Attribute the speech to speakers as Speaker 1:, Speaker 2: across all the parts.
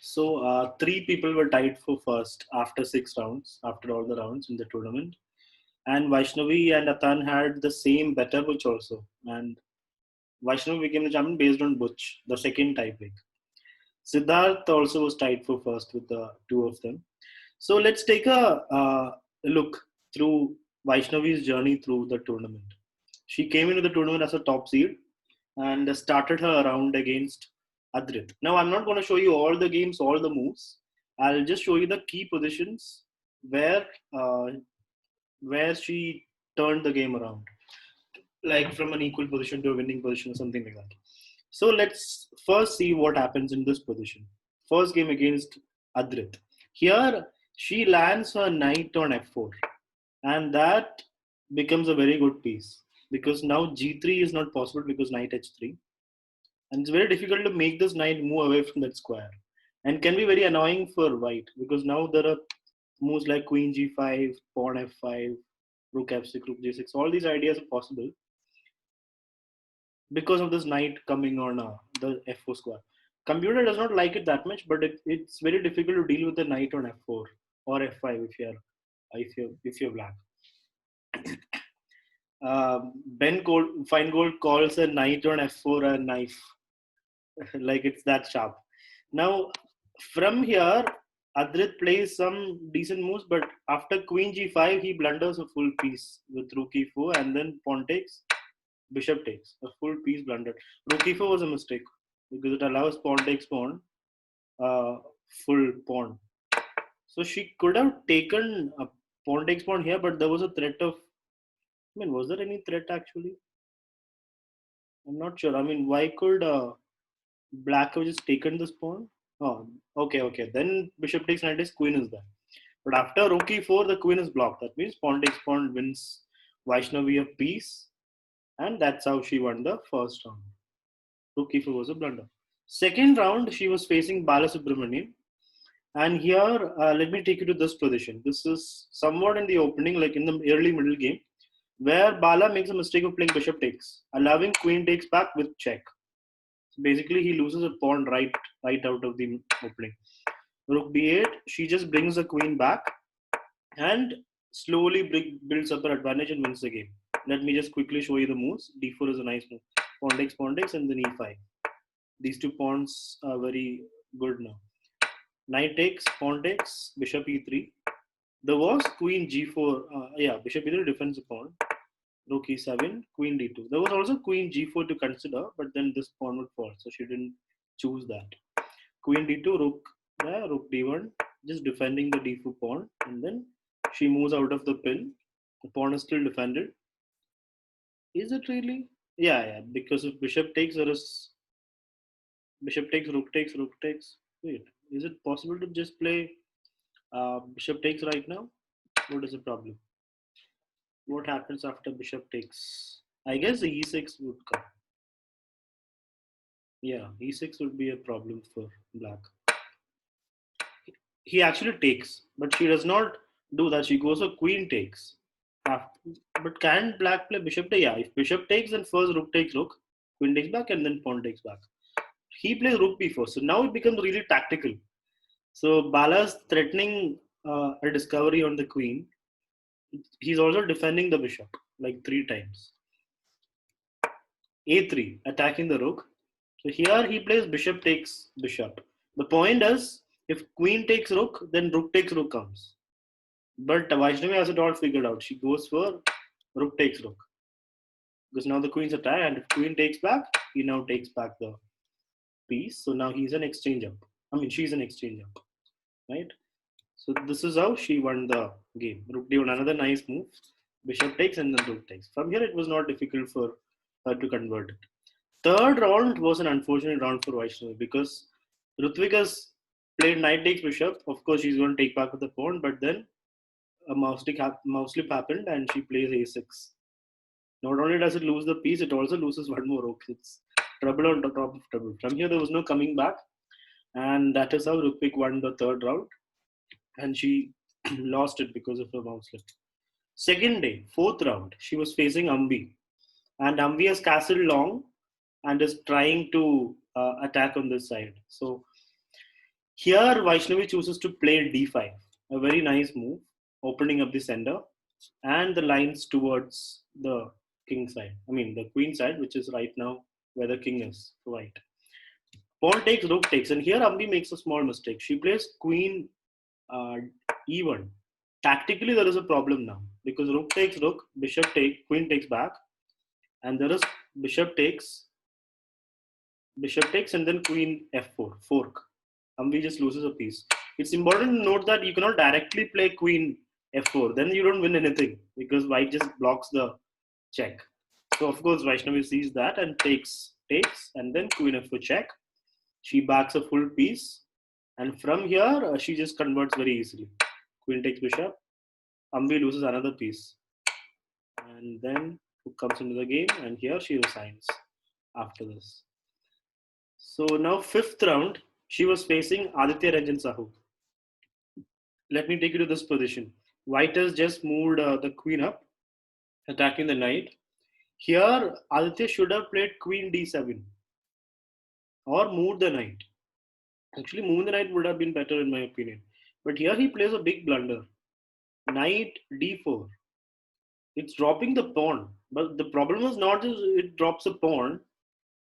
Speaker 1: So three people were tied for first after 6 rounds, after all the rounds in the tournament. And Vaishnavi and Atan had the same better Butch also. And Vaishnavi became the champion based on Butch, the second tie break. Siddharth also was tied for first with the two of them. So let's take a look through Vaishnavi's journey through the tournament. She came into the tournament as a top seed and started her round against Adrit. Now, I'm not going to show you all the games, all the moves. I'll just show you the key positions where uh, where she turned the game around, like from an equal position to a winning position or something like that. So let's first see what happens in this position. First game against Adrit. Here she lands her knight on f4, and that becomes a very good piece because now g3 is not possible because knight h3, and it's very difficult to make this knight move away from that square, and can be very annoying for white because now there are moves like queen g5, pawn f5, rook f6, rook g6. All these ideas are possible because of this knight coming on the f4 square. Computer does not like it that much, but it's very difficult to deal with the knight on f4 or f5 if you're black. Feingold calls a knight on f4 a knife, like it's that sharp. Now, from here, Adrit plays some decent moves, but after queen g5, he blunders a full piece with rook e4 and then pawn takes, bishop takes. A full piece blundered. Rook e4 was a mistake because it allows pawn takes pawn, uh, full pawn. So she could have taken a pawn takes pawn here, but there was a threat of. I mean, was there any threat actually? I'm not sure. I mean, why could black have just taken this pawn? Oh, okay. Then bishop takes knight takes, queen is there. But after rook e4, the queen is blocked. That means pawn takes pawn wins Vaishnavi a piece, and that's how she won the first round. Rook e4 was a blunder. Second round, she was facing Balasubramanian. And here, let me take you to this position. This is somewhat in the opening, like in the early middle game, where Bala makes a mistake of playing bishop takes, allowing queen takes back with check. So basically, he loses a pawn right out of the opening. Rook b8, she just brings the queen back and slowly builds up her advantage and wins the game. Let me just quickly show you the moves. d4 is a nice move. Pawn takes, and then e5. These two pawns are very good now. Knight takes, pawn takes, bishop e3. There was queen g4. Bishop e3 defends the pawn. Rook e7, queen d2. There was also queen g4 to consider, but then this pawn would fall, so she didn't choose that. Queen d2, rook d1, just defending the d4 pawn, and then she moves out of the pin. The pawn is still defended. Is it really? Yeah. Because if bishop takes, there is bishop takes, rook takes, rook takes. Wait, is it possible to just play bishop takes right now? What is the problem? What happens after bishop takes? I guess the e6 would come. Yeah, e6 would be a problem for black. He actually takes, but she does not do that. She goes for queen takes. But can black play bishop take? Yeah, if bishop takes, then first rook takes rook, queen takes back, and then pawn takes back. He plays rook b4. So now it becomes really tactical. So Bala's threatening a discovery on the queen. He's also defending the bishop like 3 times. A3, attacking the rook. So here he plays bishop takes bishop. The point is, if queen takes rook, then rook takes rook comes. But Vaishnavi has it all figured out. She goes for rook takes rook. Because now the queen's attacked, and if queen takes back, he now takes back the piece. So now he's an exchange up. I mean, she's an exchange up. Right? So this is how she won the game. Rook d1, another nice move. Bishop takes and then rook takes. From here, it was not difficult for her to convert it. Third round was an unfortunate round for Vaishnavi because Rutvika's played knight takes bishop. Of course, she's going to take back with the pawn, but then a mouse slip happened and she plays a6. Not only does it lose the piece, it also loses one more rook. It's trouble on top of trouble. From here, there was no coming back, and that is how Rutvik won the third round, and she lost it because of her mouse slip. Second day, fourth round, she was facing Ambi, and Ambi has castled long and is trying to attack on this side. So Here, Vaishnavi chooses to play d5, a very nice move, opening up the center and the lines towards the king side. I mean, the queen side, which is right now where the king is for white. Pawn takes, rook takes, and here Ambi makes a small mistake. She plays queen uh, e1. Tactically, there is a problem now because rook takes rook, bishop takes, queen takes back, and there is bishop takes, and then queen f4, fork. Ambi just loses a piece. It's important to note that you cannot directly play queen f4. Then you don't win anything because white just blocks the check. So of course Vaishnavi sees that and takes, and then queen f4 check. She backs a full piece, and from here she just converts very easily. Queen takes bishop. Ambi loses another piece, and then who comes into the game, and here she resigns after this. So now fifth round, she was facing Aditya Ranjan Sahu. Let me take you to this position. White has just moved the queen up, attacking the knight. Here, Aditya should have played queen d7 or moved the knight. Actually, moving the knight would have been better in my opinion. But here he plays a big blunder. Knight d4. It's dropping the pawn. But the problem is not just it drops a pawn,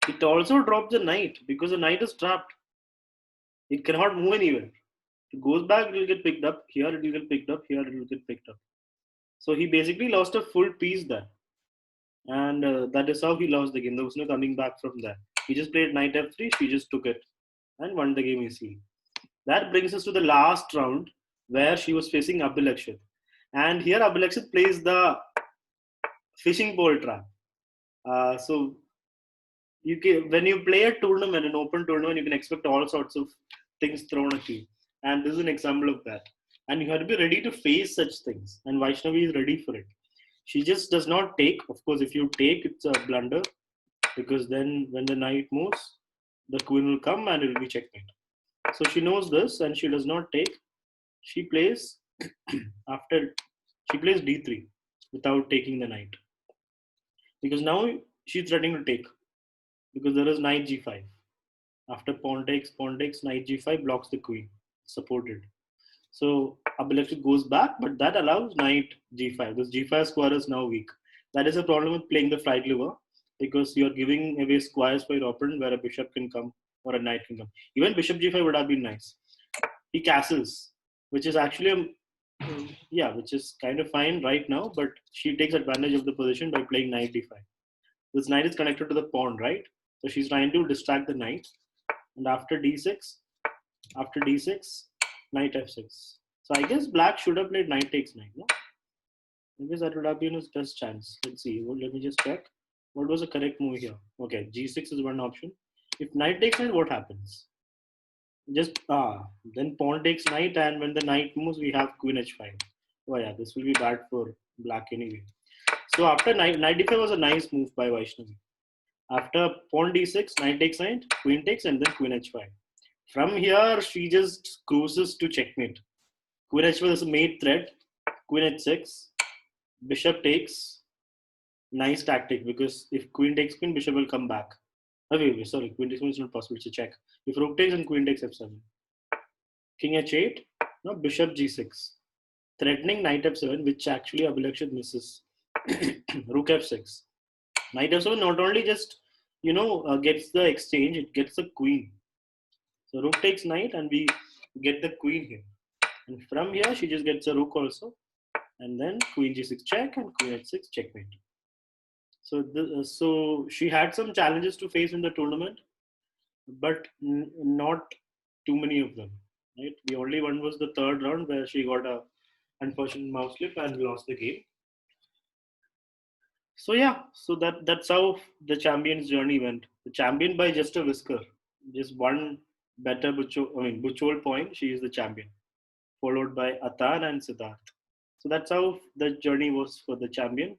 Speaker 1: it also drops the knight because the knight is trapped. It cannot move anywhere. It goes back, it will get picked up. Here it will get picked up. Here it will get picked up. So he basically lost a full piece there. And that is how he lost the game. There was no coming back from that. He just played knight f3. She just took it and won the game easily. That brings us to the last round where she was facing Abhilakshit. And here Abhilakshit plays the fishing pole trap. So you can, when you play a tournament, an open tournament, you can expect all sorts of things thrown at you. And this is an example of that. And you have to be ready to face such things. And Vaishnavi is ready for it. She just does not take. Of course, if you take, it's a blunder. Because then when the knight moves, the queen will come and it will be checkmate. So she knows this and she does not take. She plays plays d3 without taking the knight. Because now she's threatening to take. Because there is knight g5. After pawn takes, knight g5 blocks the queen. Supported. So Abhilakshit goes back, but that allows knight g5. This g5 square is now weak. That is a problem with playing the flight lever because you're giving away squares for your opponent where a bishop can come or a knight can come. Even bishop g5 would have been nice. He castles, which is actually which is kind of fine right now, but she takes advantage of the position by playing knight d5. This knight is connected to the pawn, right? So she's trying to distract the knight. And after d6, knight f6. So I guess black should have played knight takes knight, no? I guess that would have been his best chance. Let's see. Well, let me just check. What was the correct move here? Okay, g6 is one option. If knight takes knight, what happens? Just then pawn takes knight, and when the knight moves, we have queen h5. Oh yeah, this will be bad for black anyway. So after knight d5 was a nice move by Vaishnavi. After pawn d6, knight takes knight, queen takes, and then queen h5. From here, she just cruises to checkmate. Queen h5 is a mate threat. Queen h6, bishop takes. Nice tactic because if queen takes queen, bishop will come back. Okay, sorry, queen takes queen is not possible. It's a check. If rook takes and queen takes f7. King h8, no, bishop g6. Threatening knight f7, which actually Abhilakshit misses. Rook f6. Knight f7 not only just, gets the exchange, it gets the queen. So rook takes knight and we get the queen here. And from here, she just gets a rook also. And then queen g6 check and queen h6 checkmate. So she had some challenges to face in the tournament, but not too many of them. Right? The only one was the third round where she got a unfortunate mouse slip and lost the game. So yeah, so that's how the champion's journey went. The champion by just a whisker, just one better Buchol point. She is the champion, followed by Atan and Siddharth. So that's how the journey was for the champion.